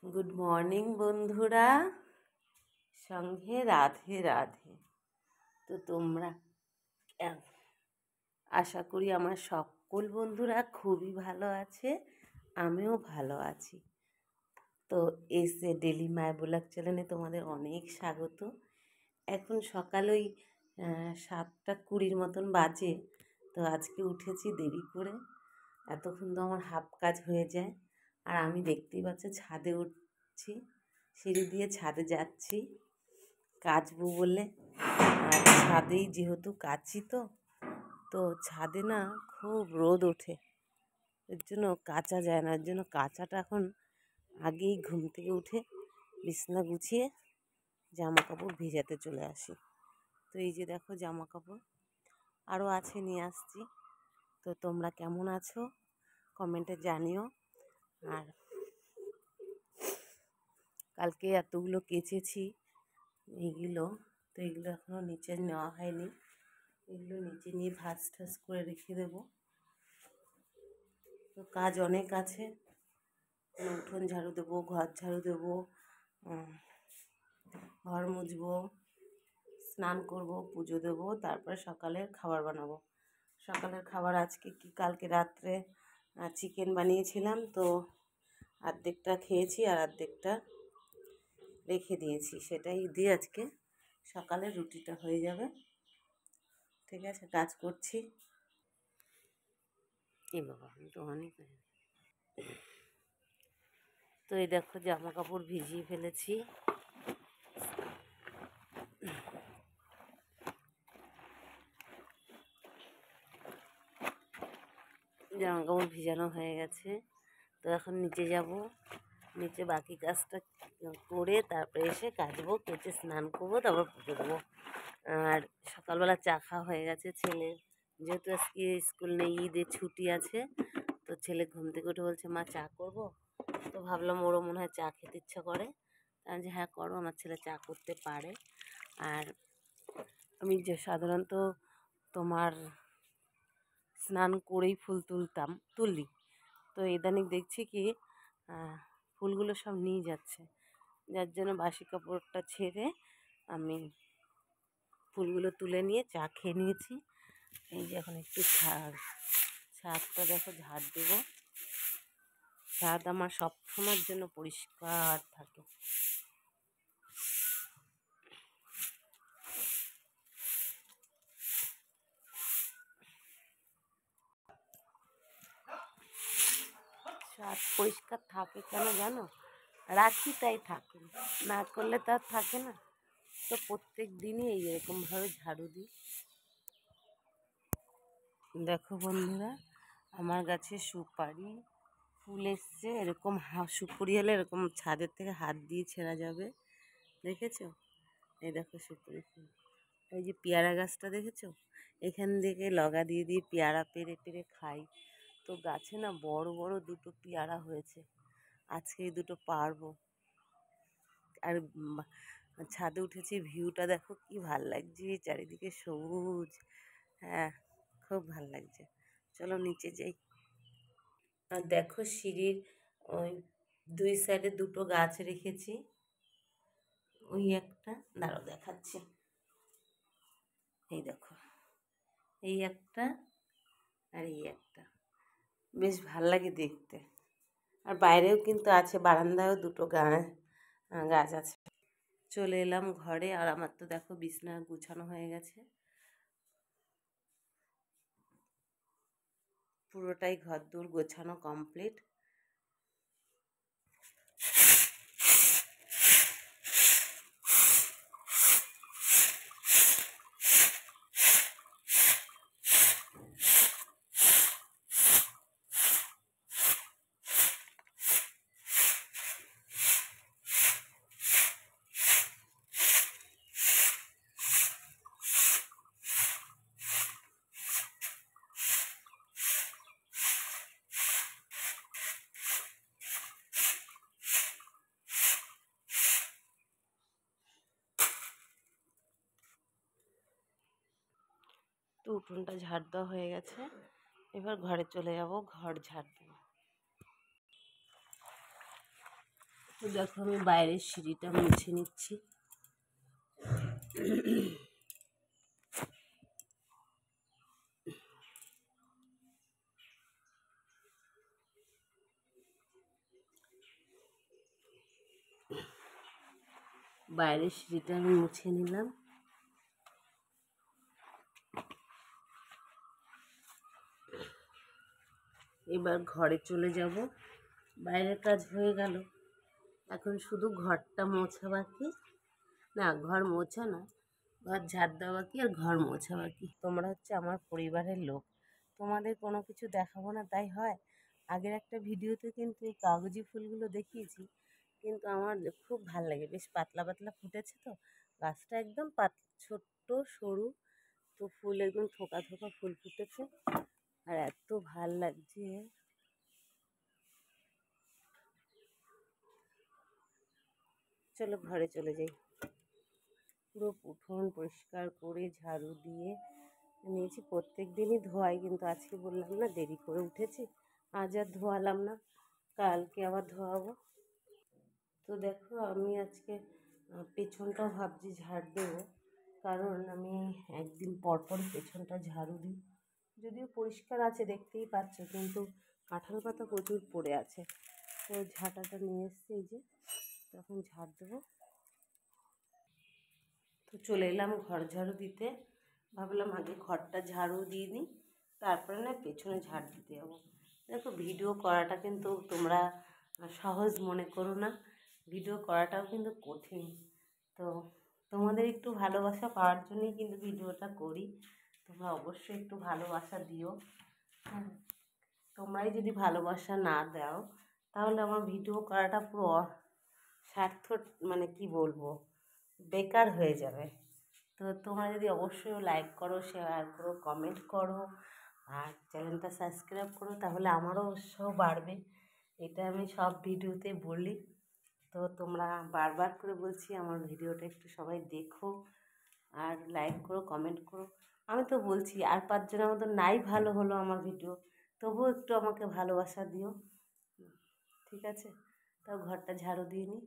Good morning বন্ধুরা, সঙ্গে রাধে রাধে। তো তোমরা আশা করি আমার সকল বন্ধুরা খুবই ভালো আছে, আমিও ভালো আছি। তো এসে ডেলি মাই ব্লগ চ্যানেলে তোমাদের অনেক স্বাগত। এখন সকাল ওই 7:20 মতন বাজে। তো আজকে উঠেছি দেরি করে, এতক্ষণ তো আমার হাফ কাজ হয়ে যায়। আর আমি দেখতেই পাচ্ছি ছাদে উঠছি, সিঁড়ি দিয়ে ছাদে যাচ্ছি কাচবো বলে। আর ছাদেই যেহেতু কাচি, তো ছাদে না খুব রোদ ওঠে, এর জন্য কাচা যায় না। এর জন্য কাচাটা এখন আগেই ঘুম থেকে উঠে বিছানা গুছিয়ে জামা কাপড় ভিজাতে চলে আসি। তো এই যে দেখো জামা কাপড় আরও আছে, নিয়ে আসছি। তো তোমরা কেমন আছো কমেন্টে জানিও। আর কালকে এতগুলো কেচেছি এইগুলো, তো এগুলো এখনও নিচে নেওয়া হয়নি। এগুলো নিচে নিয়ে ভাঁজ ঠাজ করে রেখে দেবো। তো কাজ অনেক আছে, উঠোন ঝাড়ু দেবো, ঘর ঝাড়ু দেবো, ঘর মুছবো, স্নান করব, পুজো দেবো, তারপরে সকালের খাবার বানাবো। সকালের খাবার আজকে কি, কালকে রাত্রে চিকেন বানিয়েছিলাম, তো অর্ধেকটা খেয়েছি আর অর্ধেকটা রেখে দিয়েছি, সেটাই দিয়ে আজকে সকালে রুটিটা হয়ে যাবে। ঠিক আছে, কাজ করছি। এই বাবা, আমি তো অনেক তো এই দেখো জামা কাপড় ভিজিয়ে ফেলেছি। জামা কাপড় ভিজানো হয়ে গেছে। তো এখন নিচে যাব, নিচে বাকি কাজটা করে তারপরে এসে কাচবো, কেচে স্নান করবো, তারপর পুজো দেবো। আর সকালবেলা চা খাওয়া হয়ে গেছে ছেলের, যেহেতু আজকে স্কুল নেই, ঈদের ছুটি আছে। তো ছেলে ঘুম থেকে উঠে বলছে মা চা করবো। তো ভাবলাম ওরও মনে হয় চা খেতে ইচ্ছা করে, তাই যে হ্যাঁ করো, আমার ছেলে চা করতে পারে। আর আমি যে সাধারণত তোমার স্নান করেই ফুল তুলি। তো ইদানিং দেখছি কি ফুলগুলো সব নিয়ে যাচ্ছে, যার জন্য বাসি কাপড়টা ছেড়ে আমি ফুলগুলো তুলে নিয়ে চা খেয়ে নিয়েছি। এই যে এখন একটু ছাদটা দেখো ঝাড় দেবো। ছাদ আমার সবসময়ের জন্য পরিষ্কার থাকে। ছাদ পরিষ্কার থাকে কেন জানো? রাখি তাই থাকে, না করলে তার থাকে না। তো প্রত্যেক দিনই এইরকমভাবে ঝাড়ু দিই। দেখো বন্ধুরা, আমার গাছে সুপারি ফুল এসছে। এরকম সুপুরি হলে এরকম ছাদের থেকে হাত দিয়ে ছেঁড়া যাবে, দেখেছো? এই দেখো সুপুরি ফুল। এই যে পেয়ারা গাছটা দেখেছো, এখান থেকে লগা দিয়ে দিয়ে পেয়ারা পেরে পেরে খাই। তো গাছে না বড় বড় দুটো পেয়ারা হয়েছে, আজকে এই দুটো পারবো। আর ছাদে উঠেছি, ভিউটা দেখো কি ভাল লাগছে, চারিদিকে সবুজ। হ্যাঁ, খুব ভাল লাগছে। চলো নিচে যাই। আর দেখো সিঁড়ির ওই দুই সাইডে দুটো গাছ রেখেছি। ওই একটা, দাঁড়াও দেখাচ্ছি। এই দেখো, এই একটা আর এই একটা, বেশ ভাল লাগে দেখতে। আর বাইরেও কিন্তু আছে, বারান্দায়ও দুটো গাছ আছে। চলে এলাম ঘরে, আর আমার তো দেখো বিছানা গুছানো হয়ে গেছে, পুরোটাই ঘরদোর গোছানো কমপ্লিট। তো উঠোনটা ঝাড় দেওয়া হয়ে গেছে, এবার ঘরে চলে যাব, ঘর ঝাড় দেবো। তো দেখো আমি বাইরের সিঁড়িটা মুছে নিচ্ছি। বাইরের সিঁড়িটা আমি মুছে নিলাম। এবার ঘরে চলে যাব। বাইরের কাজ হয়ে গেল, এখন শুধু ঘরটা মোছা বাকি। না, ঘর মোছা না, ঘর ঝাড় দেওয়া বাকি আর ঘর মোছা বাকি। তোমরা হচ্ছে আমার পরিবারের লোক, তোমাদের কোনো কিছু দেখাবো না তাই হয়? আগের একটা ভিডিওতে কিন্তু এই কাগজি ফুলগুলো দেখিয়েছি, কিন্তু আমার খুব ভাল লাগে, বেশ পাতলা পাতলা ফুটেছে তো, গাছটা একদম ছোট্ট সরু, তো ফুল একদম থোকা থোকা ফুল ফুটেছে আর এত ভাল লাগছে। চলো ঘরে চলে যাই। পুরো উঠোন পরিষ্কার করে ঝাড়ু দিয়ে নিয়েছি, প্রত্যেক দিনই ধোয়াই, কিন্তু আজকে বললাম না দেরি করে উঠেছি, আজ আর ধোয়ালাম না, কালকে আবার ধোয়াবো। তো দেখো আমি আজকে পেছনটাও ভাবছি ঝাড় দেবো, কারণ আমি একদিন পর পর পেছনটা ঝাড়ু দিই। যদিও পরিষ্কার আছে দেখতেই পাচ্ছ, কিন্তু কাঁঠাল পাতা প্রচুর পড়ে আছে। তো ঝাঁটাটা নিয়ে এসছি, এই যে তখন ঝাড় দেবো। তো চলে এলাম ঘর ঝাড়ু দিতে, ভাবলাম আগে ঘরটা ঝাড়ু দিয়ে নিই, তারপরে না পেছনে ঝাড় দিতে যাবো। দেখো ভিডিও করাটা কিন্তু তোমরা সহজ মনে করো না, ভিডিও করাটাও কিন্তু কঠিন। তো তোমাদের একটু ভালোবাসা পাওয়ার জন্যই কিন্তু ভিডিওটা করি, তোমরা অবশ্যই একটু ভালোবাসা দিও। হ্যাঁ, তোমরাই যদি ভালোবাসা না দাও তাহলে আমার ভিডিও করাটা পুরো সার্থক, মানে কি বলবো, বেকার হয়ে যাবে। তো তোমরা যদি অবশ্যই লাইক করো, শেয়ার করো, কমেন্ট করো আর চ্যানেলটা সাবস্ক্রাইব করো, তাহলে আমারও উৎসাহ বাড়বে। এটা আমি সব ভিডিওতে বলি, তো তোমরা বারবার করে বলছি আমার ভিডিওটা একটু সবাই দেখো আর লাইক করো, কমেন্ট করো। আমি তো বলছি আর 5 জনের মতো নাই ভালো হলো আমার ভিডিও, তবুও একটু আমাকে ভালোবাসা দিও, ঠিক আছে? তাও ঘরটা ঝাড়ু দিয়ে নিই।